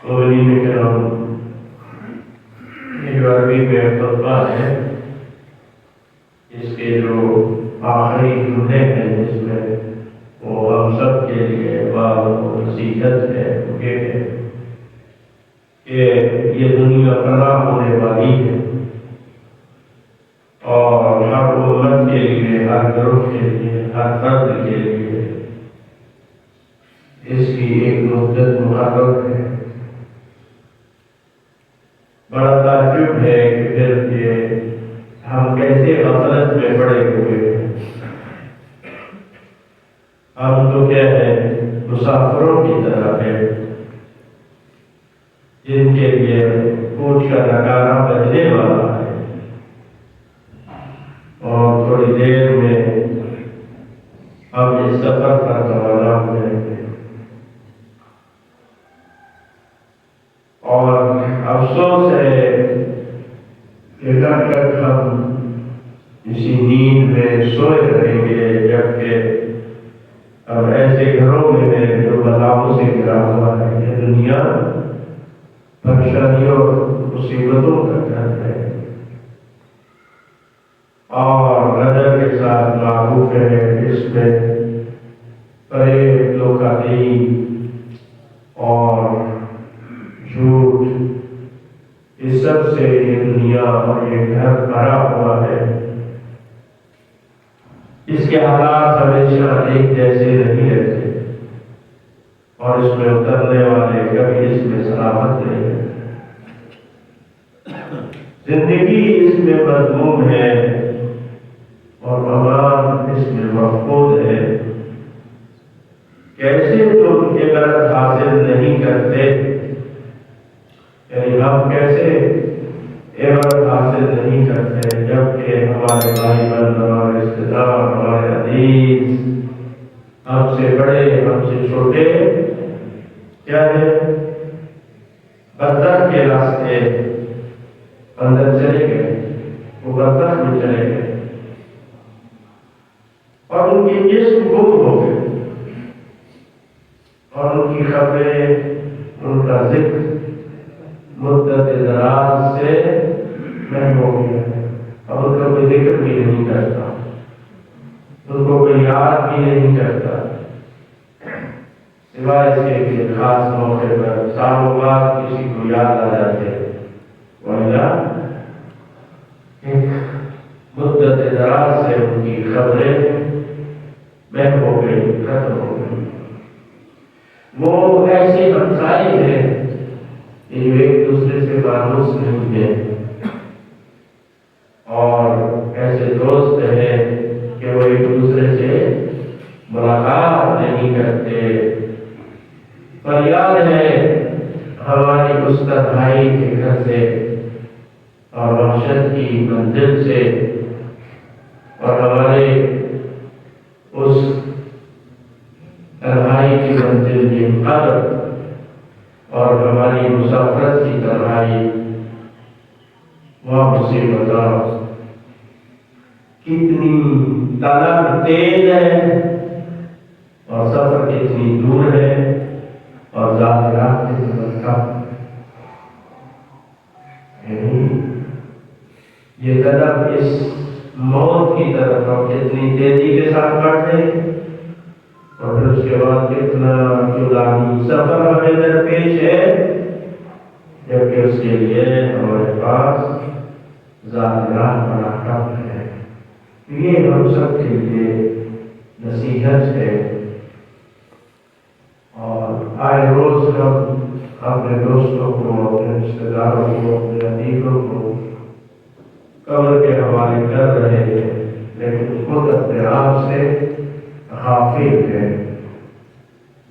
میں کرام، یہ جو عربی میں خطبہ ہے اس کے جو آخری جملے ہیں جس میں وہ ہم سب کے لیے بات و نصیحت ہے وہ یہ ہے کہ یہ دنیا فنا ہونے والی ہے اور ہر امت کے لیے، ہر گروہ کے لیے، ہر فرد کے لیے اس کی ایک مدت مقرر ہے۔ بڑا تعجب ہے کہ پھر یہ ہم کیسے غفلت میں پڑے ہوئے ہیں۔ ہم تو کیا ہے، مسافروں کی طرح ہے جن کے لیے کوچ کا نگارہ بجنے والا ہے اور تھوڑی دیر میں ہم اس سفر پر روانہ ہو جائیں گے۔ اور افسوس ہے کہ کب تک ہم اسی نیند میں سوئے رہیں گے جبکہ ہم ایسے گھروں میں ہیں جو بلاؤں سے گھرا ہوا ہے۔ یہ دنیا پریشانیوں اور مصیبتوں کا گھر ہے اور نظر کے ساتھ معروف ہے۔ اس میں فریب، دھوکہ دہی اور جھوٹ، اس سب سے یہ دنیا اور یہ گھر بھرا ہوا ہے۔ اس کے حالات ہمیشہ ایک جیسے نہیں رہتے اور اس میں اترنے والے کبھی اس میں سلامت نہیں رہتے۔ زندگی اس میں مضموم ہے اور امان اس میں محفوظ ہے۔ کیسے تم عبرت حاصل نہیں کرتے، یعنی ہم کیسے عبرت حاصل نہیں کرتے جبکہ ہمارے بھائی بہن، ہمارے رشتے دار، ہمارے عزیز، ہم سے بڑے، ہم سے چھوٹے کیا ہے، بدتر کے راستے اندر چلے گئے، وہ بدتر میں چلے گئے اور ان کی جسم گم ہو گئے اور ان کی خبریں، ان کا ذکر مدت دراز سے نہیں ہو گیا ہے۔ اب ان کا کوئی ذکر بھی نہیں کرتا، ان کو کوئی یاد بھی نہیں کرتا، سوائے اس کے کہ خاص موقع پر سالوں بعد کسی کو یاد آ جاتے ورنہ ایک مدت دراز سے ان کی خبریں بہہ ہو گئی، ختم ہو گئی۔ وہ ایسے ہمسائے ہیں کہ جو ایک دوسرے سے مانوس نہیں ہیں اور ایسے دوست ہیں کہ وہ ایک دوسرے سے ملاقات نہیں کرتے۔ فریاد ہے ہماری اس تنہائی کے گھر سے اور وحشت کی منزل سے اور ہمارے اس تنہائی کی منزل کی قدر اور ہماری مسافرت کی تنہائی، وہ مصیبت کتنی طلب تیز ہے اور سفر کتنی دور ہے اور ذات رات کتنی کم۔ یہ طلب اس موت کی طرف اور کتنی تیزی کے ساتھ بڑھتے اور پھر اس کے بعد کتنا جدائی سفر ہمیں درپیش ہے جبکہ اس کے لیے ہمارے پاس ذات راہ بڑا کم ہے۔ یہ ہم سب کے لیے نصیحت ہے اور آئے روز ہم اپنے دوستوں کو، اپنے رشتے داروں کو، اپنے عزیزوں کو قبر کے حوالے کر رہے ہیں لیکن خود اپنے آپ سے غافل ہے،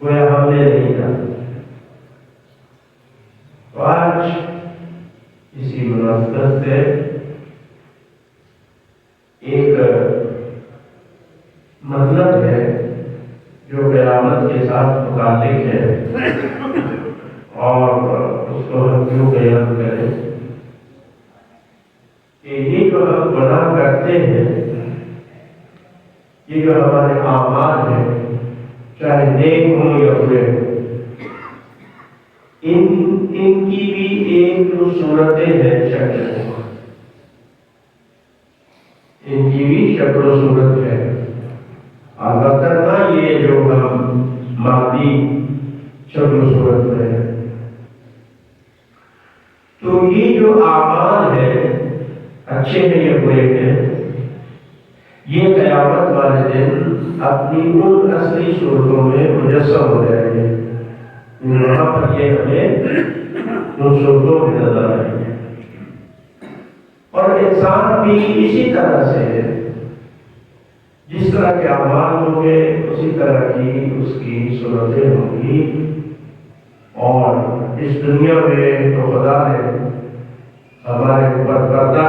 گویا ہم نے نہیں جانا۔ تو آج اسی مناسبت سے ایک مطلب ہے جو قیامت کے ساتھ متعلق ہے اور اس کو ہم کیوں بیان کریں کہ یہ جو ہم گناہ کرتے ہیں، یہ جو ہمارے اعمال ہیں چاہے نیک ہوں یا برے ہوں، ان کی بھی ایک جو صورتیں ہیں شکل، ان کی بھی شکل و صورت ہے، البتہ نہ یہ جو ہم مادی شکل و صورت میں ہے۔ تو یہ جو اعمال ہے، اچھے ہیں یا برے ہیں، یہ قیامت والے دن اپنی ان اصلی صورتوں میں مجسم ہو جائیں گے، وہاں پر یہ ہمیں ان صورتوں میں نظر آئیں گے۔ اور انسان بھی اسی طرح سے ہے، جس طرح کے اعمال ہوں گے اسی طرح کی اس کی صورتیں ہوں گی۔ اور اس دنیا میں تو خدا نے ہمارے اوپر پردہ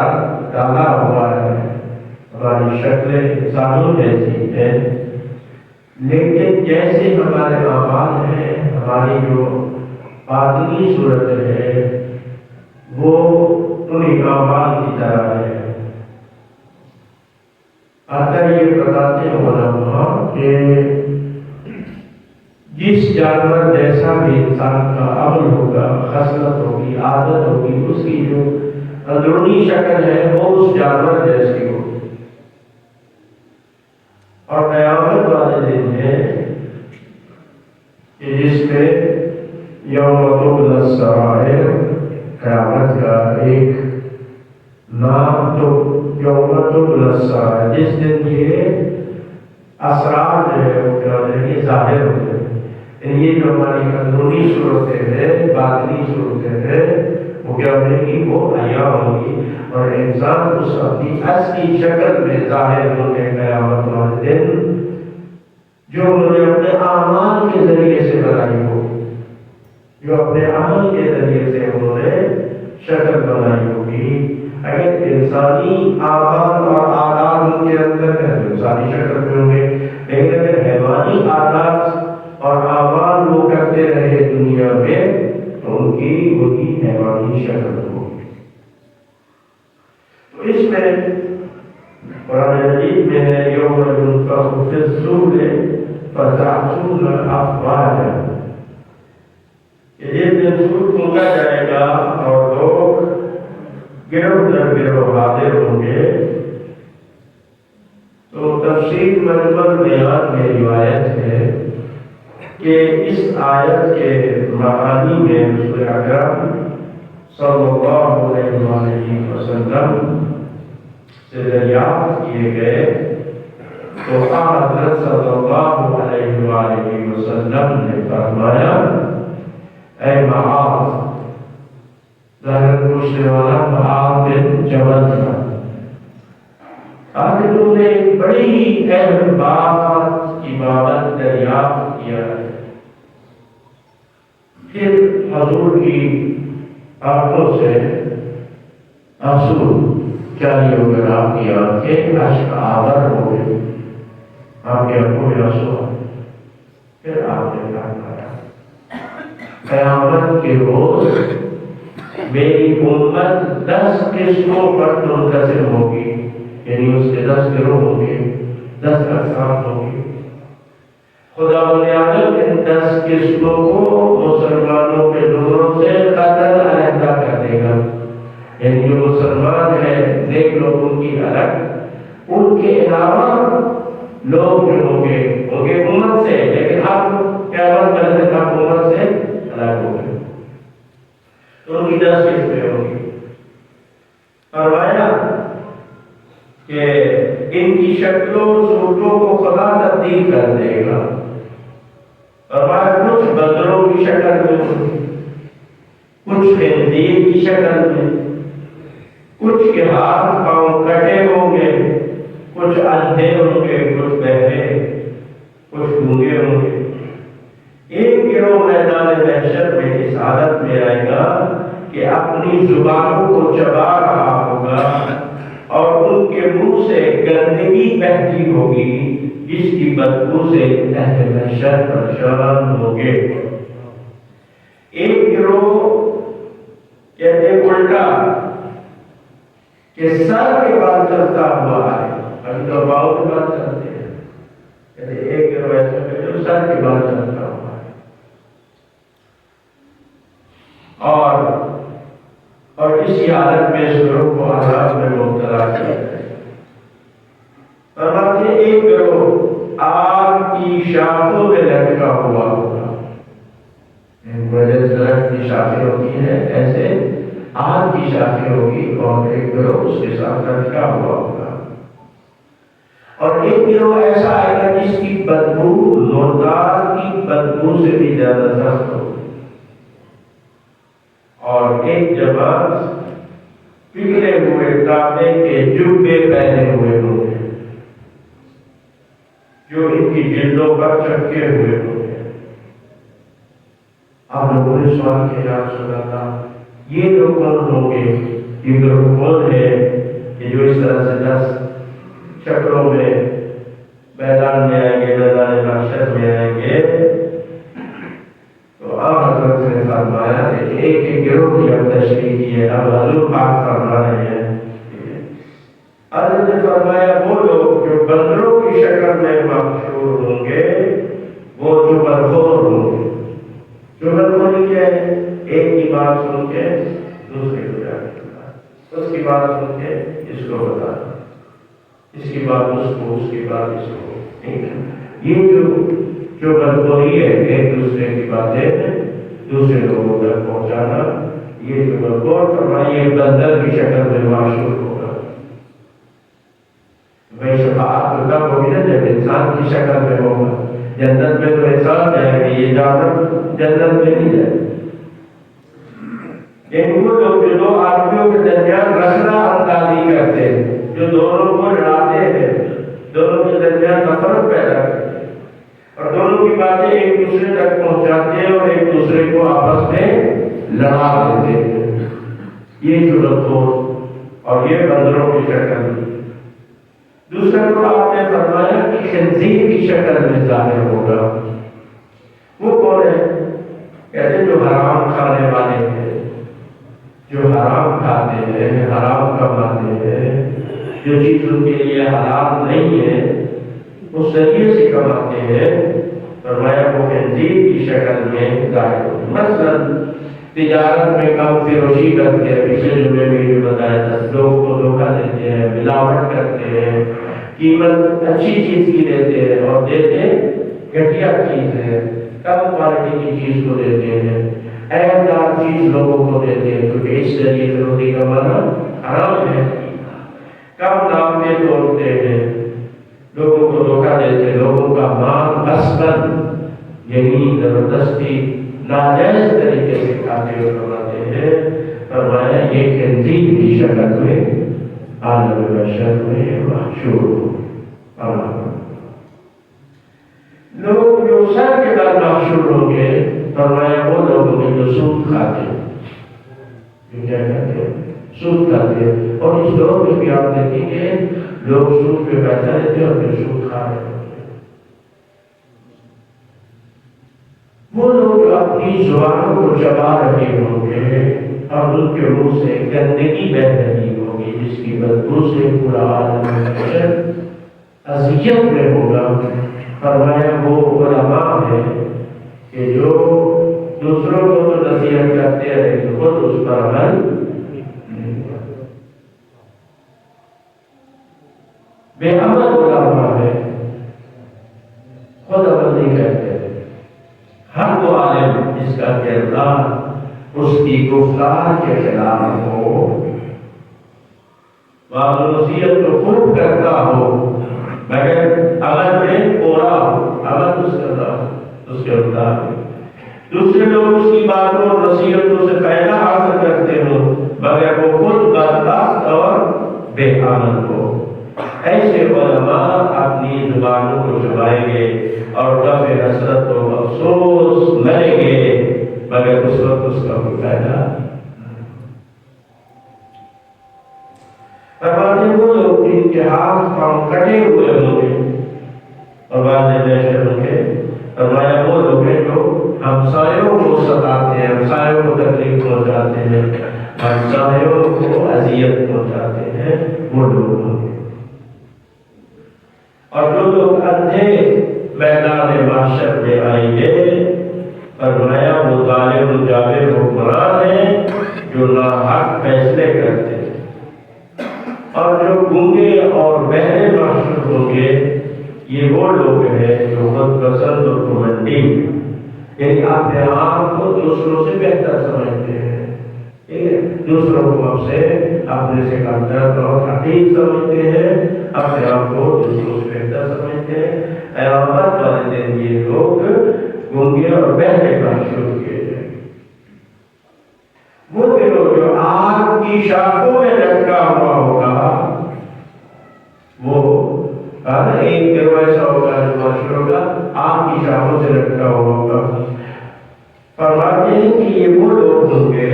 ڈالا ہوا ہے، ہماری شکلیں انسانوں جیسی ہیں، لیکن جیسے ہمارے اعمال ہیں، ہماری جو باطنی صورت ہے وہ انہیں اعمال کی طرح ہے۔ اگر یہ بتاتے ہیں علماء کہ جس جانور جیسا بھی انسان کا عمل ہوگا، خصلت ہوگی، عادت ہوگی، اس کی جو اندرونی شکل ہے وہ اس جانور جیسی ہوگی۔ اور قیامت والے دن ہے کہ جس میں یوم تبلی السرائر، قیامت کا ایک نام تو یوم تبلی السرائر، جس دن یہ اسرار جو ہے وہ کیا ہوتے ہیں، ظاہر ہوتے ہیں۔ یہ جو ہماری اندرونی صورتیں ہیں، باطنی صورتیں ہیں، وہ کیا ہونے گی، وہ عیاں ہوں گی، اور انسان اس اپنی اصلی شکل میں ظاہر ہونے قیامت والے دن، جو انہوں نے اپنے اعمال کے ذریعے سے بنائی ہو، جو اپنے عمل کے ذریعے سے انہوں نے شکل بنائی ہوگی۔ اگر انسانی اعمال اور عادات ان کے اندر ہے تو انسانی شکل میں ہوں گے، لیکن اگر حیوانی عادات اور اعمال وہ کرتے رہے دنیا میں تو ان کی وہی حیوانی شکل ہوگی۔ تو اس میں قرآن مجید میں ہے یوم ينفخ في الصور فتأتون أفواجا، کہ جس دن سور پھونکا جائے گا اور لوگ گروہ در گروہ حاضر ہوں گے۔ تو تفسیر مجمل بیان میں روایت ہے کہ اس آیت کے معانی میں رسول اکرم صلی اللہ علیہ وسلم سے دریافت کیے گئے تو حضرت صلی اللہ علیہ وسلم نے فرمایا، اے معاذ، ظاہر پوچھنے والا معاذ بن جبل تھا، آج تم نے بڑی ہی اہم بات کی بابت دریافت کیا ہے۔ پھر حضور کی آنکھوں سے آنسو جاری ہو کر آپ کی آنکھیں اشک آور ہو گئی، آپ کی آنکھوں میں آنسو آئے۔ پھر آپ نے فرمایا، قیامت کے روز میری امت 10 قسموں پر منقسم ہوگی، یعنی اس کے 10 گروہ ہوں گے، 10 اقسام ہوں گے۔ خدا عالم ان 10 قسموں کو مسلمانوں کے لوگوں سے قطعاً علیحدہ کر دے گا، یعنی جو مسلمان ہیں نیک لوگوں کی الگ، ان کے علاوہ لوگ جو ہوں گے امت سے، لیکن آپ قیامت کا دن آپ امت سے الگ ہوں گے، تو ان کی 10 قسمیں ہوں گی۔ فرمایا کہ ان کی شکلوں صورتوں کو خدا تبدیل کر دے گا، فرمایا کچھ بندروں کی شکل میں ہوں گے، کچھ خنزیر کی شکل میں، کچھ کے ہاتھ پاؤں کٹے ہوں گے، کچھ اندھے ہوں گے، کچھ بہرے، کچھ گونگے ہوں گے۔ ایک گروہ میدان محشر میں اس حالت میں آئے گا کہ اپنی زبانوں کو چبا رہا ہوگا اور ان کے منہ سے گندگی بہتی ہوگی، جس کی بدبو سے اہل محشر پریشان ہوں گے۔ ایک گروہ کہتے الٹا کہ سر کے بال چلتا ہوا ہے، ابھی تو باؤں کے بال چلتے ہیں، کہتے ایک گروہ ایسا کہ جو سر کے بال چلتا ہوا ہے۔ اور اسی حالت میں اس گروہ کو عذاب میں مبتلا کیا جائے. فرماتے ہیں ایک گروہ آگ کی شاخوں میں لٹکا ہوا ہوگا. جیسے درخت کی شاخیں ہوتی ہیں ایسے آگ کی شاخیں ہوگی اور ایک گروہ اس کے ساتھ لٹکا ہوا ہوگا. اور ایک گروہ ایسا آئے گا جس کی بدبو مردار کی بدبو سے بھی زیادہ سخت ہوگی. اور ایک جماعت پگھلے ہوئے تانبے کے جبے پہنے ہوئے ہوں گے جو ان کی جلدوں پر چپکے ہوئے ہوں گے. آپ لوگوں نے سوال کیا یا رسول اللہ یہ لوگ کون ہوں گے؟ یہ گروہ کون ہے کہ جو اس طرح سے 10 شکلوں میں میدان میں آئیں گے، میدان محشر میں آئیں گے؟ تو آپ حضرت نے فرمایا کہ ایک ایک گروہ کی اب تشریح کی ہے. اب حضور پاک فرما رہے ہیں. حضرت نے فرمایا وہ لوگ جو بندروں کی شکل میں محشور ہوں گے وہ جبرخور ہوں گے. جبرخوری کیا ہے؟ ایک کی بات سن کے دوسرے کو جا کے بتانا، اس کی بات سن کے اس کو بتانا، اس کی بات اس کو، اس کی بات اس کو. یہ جو بدخوری ہے ایک دوسرے کی باتیں دوسرے لوگوں تک پہنچانا، یہ جو بدخور فرمائیے بندر کی شکل میں محشور ہوگا. بھائی شفاعت تو تب ہوگی نا جب انسان کی شکل میں ہوگا. جنت میں تو انسان جائے گا، یہ جانور جنت میں نہیں جائے. لیکن وہ لوگ جو دو آدمیوں کے درمیان رسنا اندازی کرتے ہیں، جو دونوں کو لڑاتے ہیں، دونوں کے درمیان نفرت پیدا کرتے ہیں اور دونوں کی باتیں ایک دوسرے تک پہنچاتے ہیں اور ایک دوسرے کو آپس میں لڑا دیتے ہیں، یہ جو لوگ اور یہ بندروں کی شکل. دوسرا کو آپ نے فرمایا کہ خنزیر کی شکل میں ظاہر ہوگا. وہ کون ہے؟ کہتے جو حرام کھانے والے ہیں، جو حرام کھاتے ہیں، حرام کماتے ہیں، جو چیز ان کے لیے حلال نہیں ہے وہ ذریعے سے کماتے ہیں. فرمایا وہ خنزیر کی شکل میں ظاہر ہوگا. مثلاً تجارت میں کم فروشی کرتے ہیں، پچھلے جمعے میں بھی بتایا تھا، لوگوں کو دھوکہ دیتے ہیں، ملاوٹ کرتے ہیں، قیمت اچھی چیز کی دیتے ہیں اور دیتے گھٹیا چیز ہے، کم کوالٹی کی چیز کو دیتے ہیں، عیبدار چیز لوگوں کو دیتے ہیں کیونکہ اس ذریعے سے روٹی کمانا حرام ہے. کم دام میں توڑتے ہیں، لوگوں کو دھوکہ دیتے ہیں، لوگوں کا مال غصباً یعنی زبردستی ناجائز طریقے سے کھاتے ہوئے کماتے ہیں. فرمایا یہ خنزیر کی شکل میں عالم بشر میں محشور ہو. لوگ جو سر کے بعد محشور ہوں گے، فرمایا وہ لوگ ہوں گے جو سود کھاتے ہیں، جو کیا کہتے ہیں سود کھاتے ہیں. اور اس دور میں بھی آپ دیکھیں گے لوگ سود پہ پیسہ دیتے ہیں اور پھر سود کھا رہے ہیں. وہ لوگ جو اپنی زبانوں کو چبا رہے ہوں گے اور ان کے منہ سے گندگی بہہ رہی ہوگی جس کی بدبو سے پورا عالم بشر اذیت میں ہوگا. فرمایا وہ علماء ہیں کہ جو دوسروں کو تو نصیحت کرتے ہیں لیکن خود اس پر عمل نہیں کرتے. بے عمل علماء ہے، خود عمل نہیں کرتے. ہر وہ عالم جس کا کردار اس کی گفتار کے خلاف ہو، وعظ و نصیحت تو خوب کرتا ہو مگر عمل میں پورا ہو، عمل اس کے مطابق دوسرے لوگ اس کی باتوں اور نصیحتوں سے فائدہ حاصل کرتے ہو مگر وہ خود بدبخت اور بے عمل ہو. ایسے علماء اپنی زبانوں کو چھپائیں گے اور غم حسرت و افسوس مریں گے مگر اس وقت اس کا کوئی فائدہ. فرماتے وہ لوگ جن کے ہاتھ پاؤں کٹے ہوئے ہوں گے اور بعد میں ہوں گے. فرمایا وہ لوگ ہیں جو ہمسایوں کو ستاتے ہیں، ہمسایوں کو تکلیف پہنچاتے ہیں، ہمسایوں کو اذیت پہنچاتے ہیں، وہ لوگ ہوں گے. اور جو لوگ اندھے میدان محشر میں آئیں گے، فرمایا وہ ظالم و جابر حکمران ہیں جو ناحق فیصلے کرتے ہیں، اور جو گونگے اور بہرے معشوق ہوں گے یہ وہ لوگ ہیں جو خود پسند اور گھمنڈی، یعنی اپنے آپ کو دوسروں سے بہتر سمجھتے ہیں، ٹھیک ہے، دوسروں کو اپنے سے کمتر اور حقیر سمجھتے ہیں، اپنے آپ کو دوسروں سے بہتر سمجھتے ہیں۔ قیامت والے دن یہ لوگ گونگے اور بہرے معشوق کیے جائیں گے۔ وہ گروہ جو آگ کی شاخوں میں لٹکا ہوا ہوگا، وہ ایک گروہ ایسا ہوگا جو معاشر ہوگا آگ کی شاخوں سے لٹکا ہوا ہوگا۔ فرماتے ہیں کہ یہ وہ لوگ ہوں گے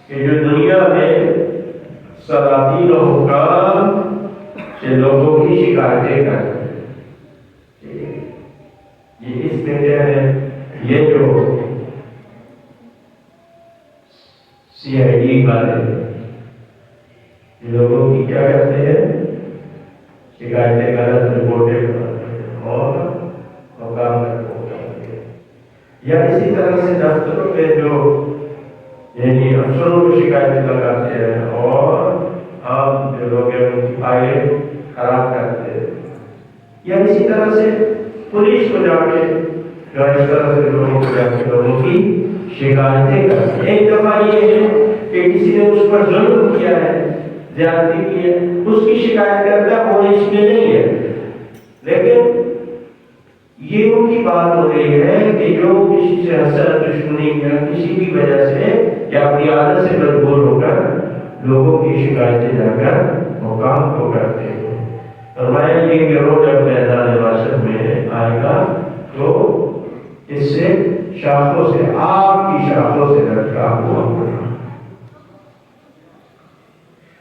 کہ جو دنیا میں سلاطین و حکام سے لوگوں کی شکایتیں کرتے ہیں۔ یہ اس میں کیا ہے، یہ جو CID والے لوگوں کی کیا کرتے ہیں، شکایتیں غلط رپورٹیں بناتے ہیں اور حکام تک پہنچاتے ہیں۔ یا اسی طرح سے دفتروں میں جو یعنی افسروں کو شکایتیں لگاتے ہیں اور عام جو لوگ ہیں ان کی فائلیں خراب کرتے ہیں، یا اسی طرح سے پولیس کو جا کے جو اس طرح سے لوگوں کو جا کے لوگوں کی شکایتیں کرتے ہیں۔ ایک دفعہ یہ ہے کہ کسی نے اس پر ظلم کیا ہے، زیادتی کی ہے، اس کی شکایت کرتا ہے، وہ اس میں نہیں ہے، لیکن یہ ان کی بات ہو رہی ہے کہ جو کسی سے حسد دشمنی یا کسی بھی وجہ سے یا اپنی عادت سے مجبور ہو کر لوگوں کی شکایتیں جا کر حکام کو کرتے ہیں۔ فرمایا یہ گروہ جب میدان محشر میں آئے گا تو اس سے شاخوں سے، آگ کی شاخوں سے لٹکا ہوا ہوگا۔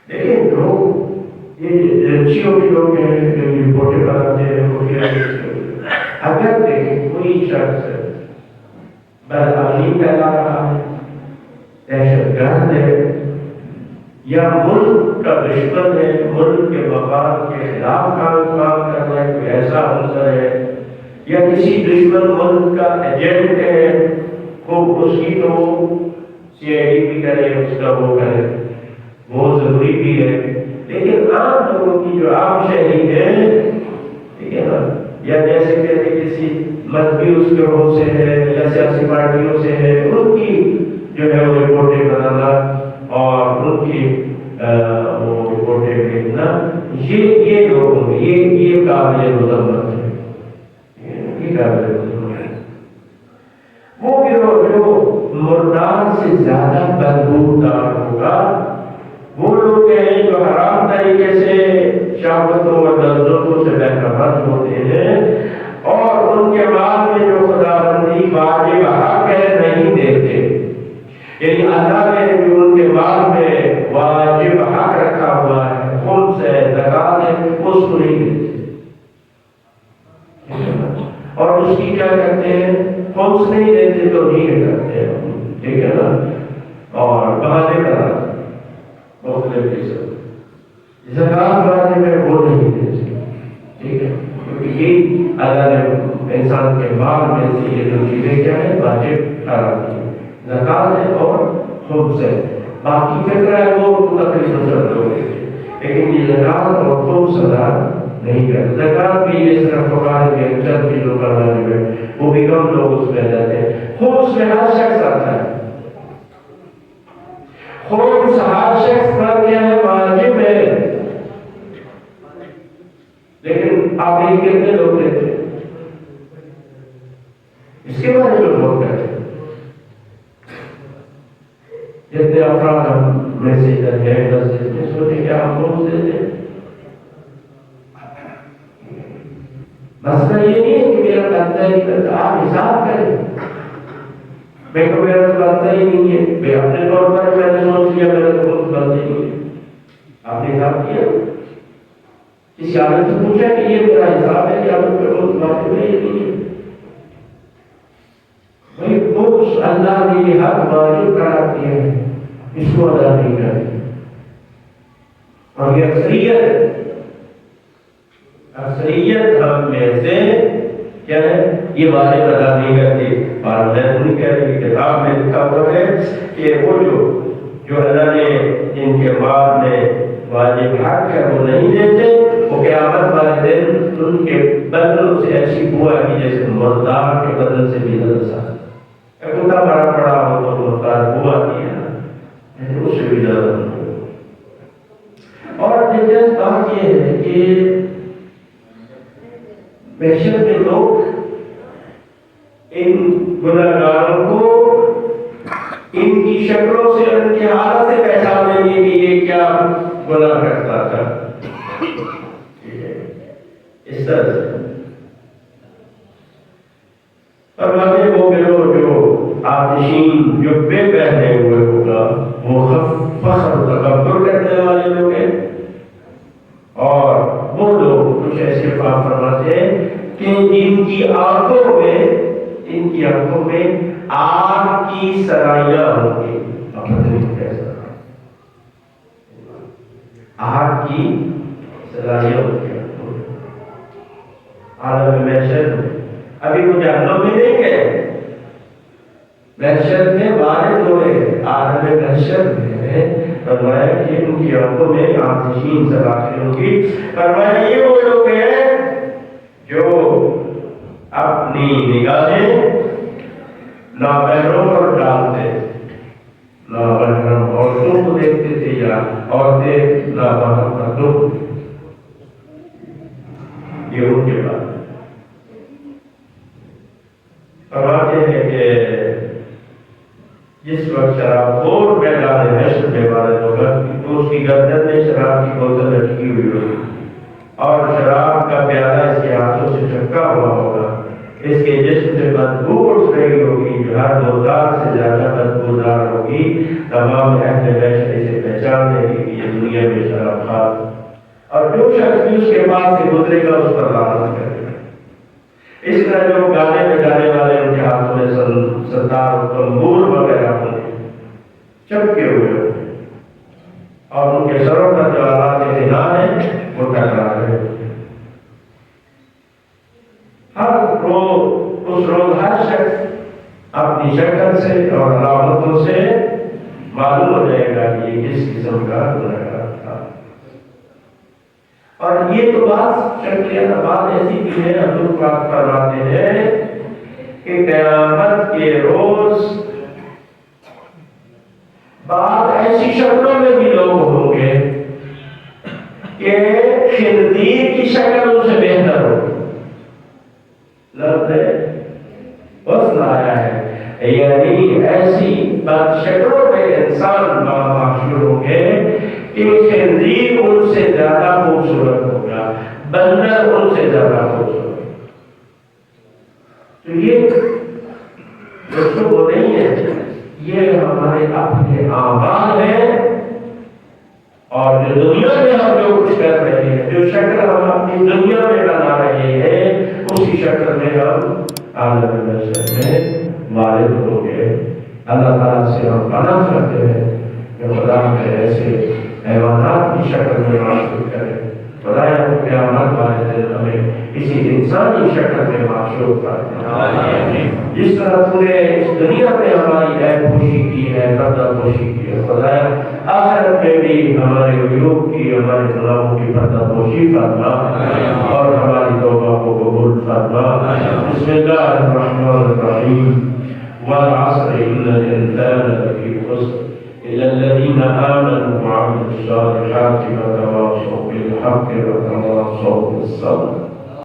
لیکن لوگ یہ جیو کے لوگ ہیں جو رپورٹیں بناتے ہیں، اگر دیکھیں کوئی شخص بدامنی پھیلا رہا ہے، دہشت گرد ہے، یا ملک کا دشمن ہے، ملک کے مفاد کے خلاف کام کر رہا ہے، کوئی ایسا عنصر ہے، یا کسی دشمن ملک کا ایجنٹ ہے، خوب اس کی تو CID بھی کرے، اس کا وہ کرے، وہ ضروری بھی ہے، لیکن عام لوگوں کی جو عام شہری ہے، ٹھیک ہے نا، یا جیسے کہتے کسی مذہبی اس گروہ سے ہے یا سیاسی پارٹیوں سے ہے، ان کی جو ہے وہ رپورٹیں بنانا اور ان کی وہ رپورٹیں بھیجنا، یہ لوگ یہ قابل مذمت ہے، یہ قابل مذمت ہے۔ وہ گروہ جو مردار سے زیادہ بدبودار ہوگا، وہ لوگ ہیں جو حرام طریقے سے شہوتوں اور لذتوں سے بہرمند ہوتے ہیں اور ان کے مال میں جو خداوندی واجب حق ہے نہیں دیتے، یعنی اللہ نے جو ان کے مال میں واجب حق رکھا ہوا ہے، خمس ہے، زکات ہے، اس کو نہیں دیتے، اور اس کی کیا کرتے ہیں، خمس نہیں دیتے تو نہیں کرتے ہیں، ٹھیک ہے نا، اور بہانے کا مختلف قسم زکات واجب ہے وہ نہیں دیتے، ٹھیک ہے، کیونکہ یہ اللہ نے انسان کے مال میں سے یہ دو چیزیں کیا ہے، واجب قرار دی، زکات ہے اور خمس ہے، باقی فطرہ ہے وہ تقریباً سب لوگ دیتے، لیکن یہ زکات اور خمس ادا نہیں کرتے۔ زکات بھی یہ صرف فقراء کے چند چیزوں پر واجب ہے، وہ بھی کم لوگ اس میں جاتے ہیں۔ خمس میں ہر شخص آتا ہے، خمس ہر شخص پر کیا ہے، واجب ہے، لیکن آپ یہ کتنے لوگ دیتے ہیں، اس کے بارے میں لوگ کہتے ہیں، جتنے افراد ہم میں سے ادھر گئے مسجد میں سوچے کیا ہم خمس دیتے ہیں؟ مسئلہ یہ نہیں ہے کہ میرا بنتا ہی کرتا، آپ حساب کریں، میں کو میرا تو بنتا ہی نہیں ہے، میں اپنے طور پر میں نے سوچ لیا میرا تو خود بنتا ہی نہیں ہے، آپ نے حساب کیا، کسی عالم سے پوچھا کہ یہ میرا حساب ہے کہ آپ کو خود واجب ہے یہ نہیں ہے، بھائی خمس اللہ نے یہ حق واجب قرار دیا ہے، اس کو ادا نہیں کرتے، اور یہ اکثریت ہم میں سے کیا ہے، یہ واجب ادا نہیں کرتی. اور میں نہیں کہہ رہی کہ کتاب میں لکھا ہوا ہے کہ وہ جو اللہ نے جن کے مال میں واجب حق ہے وہ نہیں دیتے، وہ قیامت والے دن ان کے بدنوں سے ایسی بو آئے گی جیسے مردار کے بدن سے بھی زیادہ سخت. کتا بڑا بڑا ہو تو مردار بو آتی ہے نا، اس سے بھی زیادہ. اور دلچسپ بات یہ ہے کہ محشر میں لوگ ان گنہگاروں کو ان کی شکلوں سے ان کی حالت سے پہچانیں گے کہ یہ کیا گناہ کرتا تھا. اس طرح سے فرماتے وہ گروہ جو آتشین جبے پہنے ہوئے ہوگا وہ فخر و تکبر کرنے والے لوگ ہیں. اور وہ لوگ کچھ ایسے بات فرماتے ہیں کہ ان کی آنکھوں میں آگ کی سرائیاں ہوں گی. آگ کی سرائیاں ہوں گی عالم محشر میں. ابھی وہ جہنم میں نہیں گئے، محشر میں وارد ہوئے عالم محشر میں. فرمایا کہ ان کی آنکھوں میں آتشین سلاخیں ہوں گی. فرمایا یہ وہ لوگ ہیں جو اپنی نگاہیں نامحرم پر ڈالتے، نامحرم عورتوں کو دیکھتے تھے یا عورتیں نامحرم مردوں کو. یہ ان کے بعد فرماتے ہیں کہ جس وقت شراب خور میدان حشر میں وارد ہوگا تو اس کی گردن میں شراب کی بوتل لٹکی ہوئی ہوگی اور شراب کا پیالہ اس کے ہاتھوں سے چھکا ہوا ہوگا. اس کے جسم سے بدبو اٹھ رہی ہوگی جو ہر مردار سے زیادہ بدبودار ہوگی. تمام اہل محشر اسے پہچان لیں گے کہ یہ دنیا میں شراب خور، اور جو شخص بھی اس کے پاس سے گزرے گا اس پر لعنت کرے گا. اس طرح جو گانے بجانے والے ان کے ہاتھوں میں ستار تنبور وغیرہ ہوں گے چپکے ہوئے ہوں گے، اور ان کے سروں پر جو آلات غنا ہے وہ ٹکرا رہے ہوں گے. اس روز ہر شخص اپنی شکل سے اور علامتوں سے معلوم ہو جائے گا کہ یہ کس قسم کا گنہگار تھا. اور یہ تو بات ایسی بھی ہے، حضور پاک فرماتے ہیں کہ قیامت کے روز بعض ایسی شکلوں میں بھی لوگ ہوں گے کہ خنزیر کی شکل ان سے بہتر ہو. لفظ حسن آیا ہے، یعنی ایسی بد شکلوں میں انسان معاشر ہوں گے کہ خنزیر ان سے زیادہ خوبصورت ہوگا، بندر ان سے زیادہ خوبصورت. تو یہ دوستوں وہ نہیں ہے، یہ ہمارے اپنے اعمال ہیں. اور جو دنیا میں ہم جو کچھ کر رہے ہیں، جو شکل ہم اپنی دنیا میں بنا رہے ہیں، اسی شکل میں ہم عالم محشر میں وارد ہوں گے. اللہ تعالیٰ سے ہم پناہ کرتے ہیں کہ خدا ہمیں ایسے حیوانات کی شکل میں معشور کرے. خدایا قیامت والے دن ہمیں کسی انسانی شکل میں معشور کرے. جس طرح تو نے اس دنیا میں ہماری عیب پوشی کی ہے، پردہ پوشی کی ہے، خدایا آخرت میں بھی ہمارے عیوب کی، ہمارے گناہوں کی پردہ پوشی فرما اور ہماری توبہ کو قبول فرما. بسم اللہ الرحمن الرحیم. والعصر إن الإنسان لفي خسر إلا الذين آمنوا وعملوا الصالحات وتواصوا بالحق وتواصوا بالصبر.